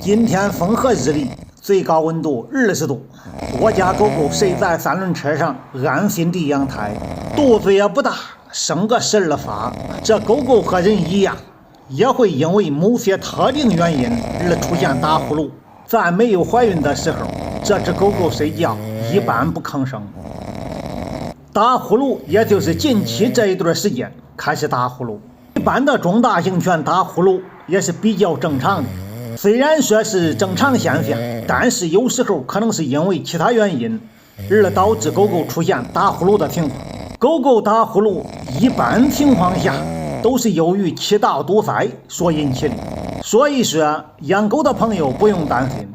今天风和日丽，最高温度20度，我家狗狗睡在三轮车上，安心地养胎，肚子也不大，生个12发。这狗狗和人一样，也会因为某些特定原因而出现打呼噜。在没有怀孕的时候，这只狗狗睡觉一般不吭声。打呼噜也就是近期这一段时间开始打呼噜。一般的中大型犬打呼噜也是比较正常的，虽然说是正常现象，但是有时候可能是因为其他原因而导致狗狗出现打呼噜的情况。狗狗打呼噜一般情况下都是由于气道堵塞所引起的，所以说养狗的朋友不用担心。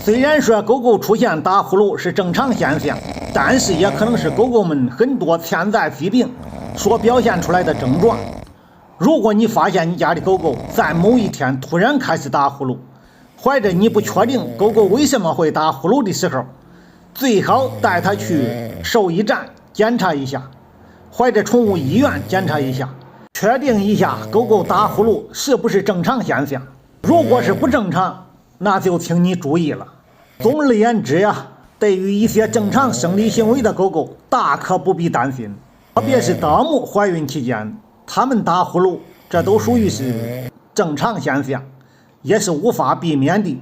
虽然说狗狗出现打呼噜是正常现象，但是也可能是狗狗们很多潜在疾病所表现出来的症状。如果你发现你家的狗狗在某一天突然开始打呼噜，或者你不确定狗狗为什么会打呼噜的时候，最好带它去兽医站检查一下，或者宠物医院检查一下，确定一下狗狗打呼噜是不是正常现象。如果是不正常，那就请你注意了。总而言之呀，对于一些正常生理行为的狗狗，大可不必担心，特别是德牧怀孕期间，它们打呼噜，这都属于是正常现象，也是无法避免的。